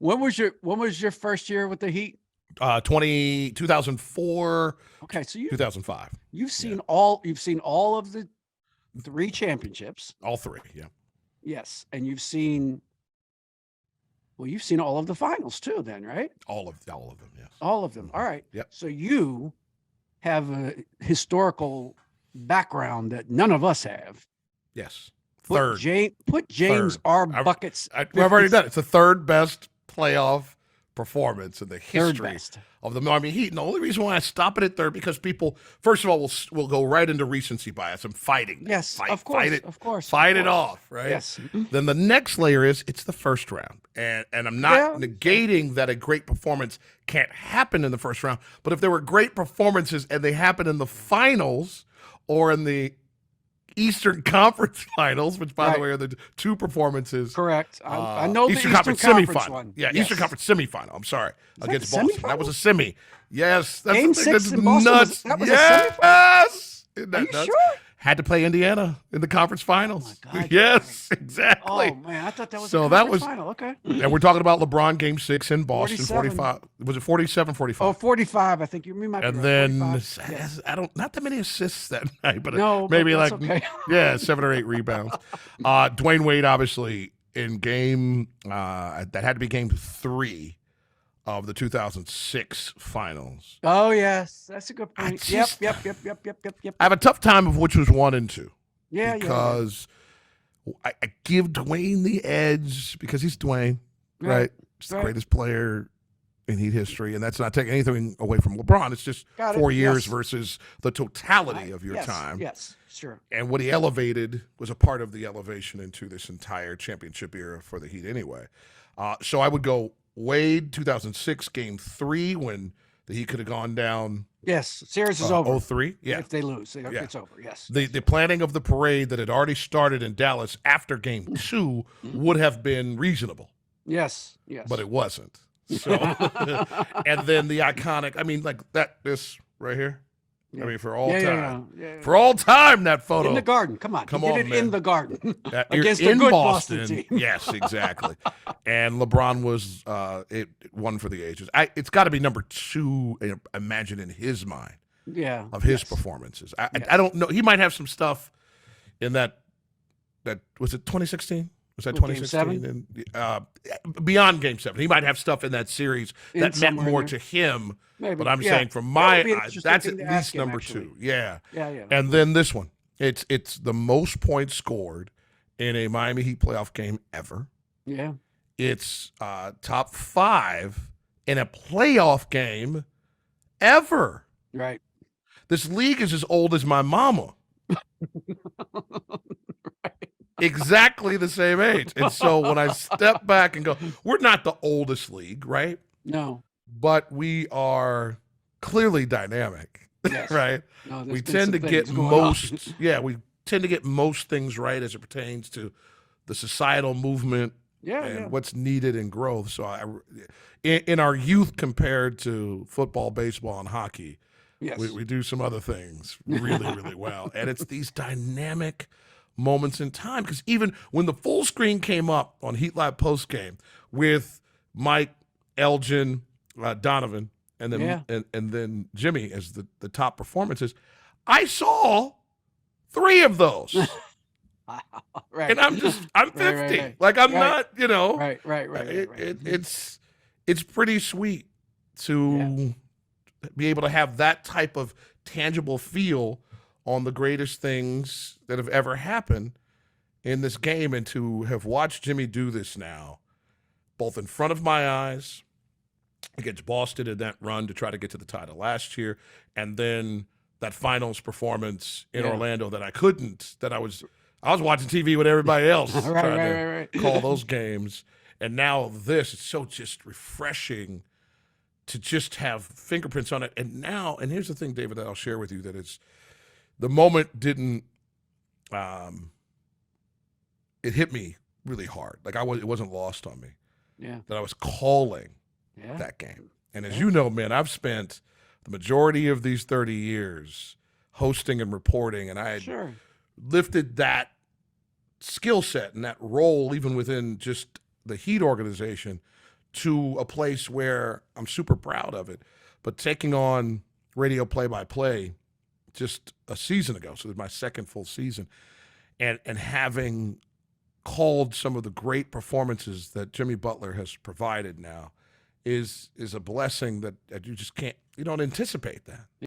When was your first year with the Heat? 2004, Okay, so 2005. you've seen all of the 3 championships. All 3, yeah. Yes, and you've seen all of the finals too then, right? All of them, yes. All of them. Mhm. All right. Yep. So you have a historical background that none of us have. Yes. Put Third. James Third. R. Buckets. I've already done it. It's the third best playoff performance in the Third history best. of the Miami Heat. And the only reason why I stop it at third, because people, first of all, will go right into recency bias and fighting. Yes, of course. Fight it, of course. fight of it course. off, right? Yes. Then the next layer is it's the first round. And I'm not negating that a great performance can't happen in the first round. But if there were great performances and they happen in the finals or in the Eastern Conference Finals, which, by the way, are the 2 performances. Correct. I know Eastern the Conference semifinal one. Yeah, yes. Eastern Conference semifinal. I'm sorry, against Boston. That was a semi. Yes, that's Game 6 in Boston. Nuts. That was yes. Are you sure? Had to play Indiana in the conference finals. Oh my God, yes, exactly. Oh man, I thought that was so. That was final. Okay. And we're talking about LeBron Game 6 in Boston. 45. Was it 47, 45? Oh, 45. I think you might. And be then yes. I don't. Not that many assists that night, but no, maybe but like 7 or 8 rebounds. Dwayne Wade, obviously, in game that had to be game 3 of the 2006 finals. Oh yes, that's a good point. Yep. I have a tough time of which was 1 and 2. Yeah, because I give Dwayne the edge because he's Dwayne, right? He's the greatest player in Heat history, and that's not taking anything away from LeBron. It's just 4 years versus the totality of your time. Yes, sure. And what he elevated was a part of the elevation into this entire championship era for the Heat anyway. So I would go Wade, 2006, Game 3, when the Heat could have gone down. Yes, series is over. 0-3, yeah. If they lose, it's over. Yes. The planning of the parade that had already started in Dallas after Game 2 would have been reasonable. Yes. But it wasn't. So, and then the iconic. I mean, like this right here. Yeah. I mean, for all time. Yeah. For all time, that photo. In the Garden. Come on, man. In the Garden. Against a good Boston team. Yes, exactly. And LeBron was it one for the ages. It's got to be number 2, imagine, in his mind. Yeah. Of his performances. I don't know. He might have some stuff in that was it 2016? Was that 2016? And beyond Game 7. He might have stuff in that series that meant more to him. Maybe. But I'm saying from my eyes, that's at least number 2. Yeah. And then this one. It's the most points scored in a Miami Heat playoff game ever. Yeah. It's top 5 in a playoff game ever. Right. This league is as old as my mama. Exactly the same age. And so when I step back and go, we're not the oldest league, right? No. But we are clearly dynamic, right? No, we tend to get most, we tend to get most things right as it pertains to the societal movement and what's needed in growth. So in our youth compared to football, baseball, and hockey, we do some other things really, really well. And it's these dynamic moments in time, because even when the full screen came up on Heat Live postgame with Mike, Elgin, Donovan, and then and then Jimmy as the top performances, I saw 3 of those. Right. And I'm 50. Right. Like I'm not, Right. It's pretty sweet to be able to have that type of tangible feel on the greatest things that have ever happened in this game, and to have watched Jimmy do this now, both in front of my eyes against Boston in that run to try to get to the title last year, and then that finals performance in Orlando that I was watching TV with everybody else trying to call those games. And now it's so just refreshing to just have fingerprints on it. And here's the thing, David, that I'll share with you, that it's, the moment didn't, it hit me really hard. Like it wasn't lost on me. Yeah. That I was calling that game. And as you know, man, I've spent the majority of these 30 years hosting and reporting, and I had lifted that skill set and that role even within just the Heat organization to a place where I'm super proud of it. But taking on radio play-by-play just a season ago, so it was my second full season, and having called some of the great performances that Jimmy Butler has provided now is a blessing that you just can't, you don't anticipate that.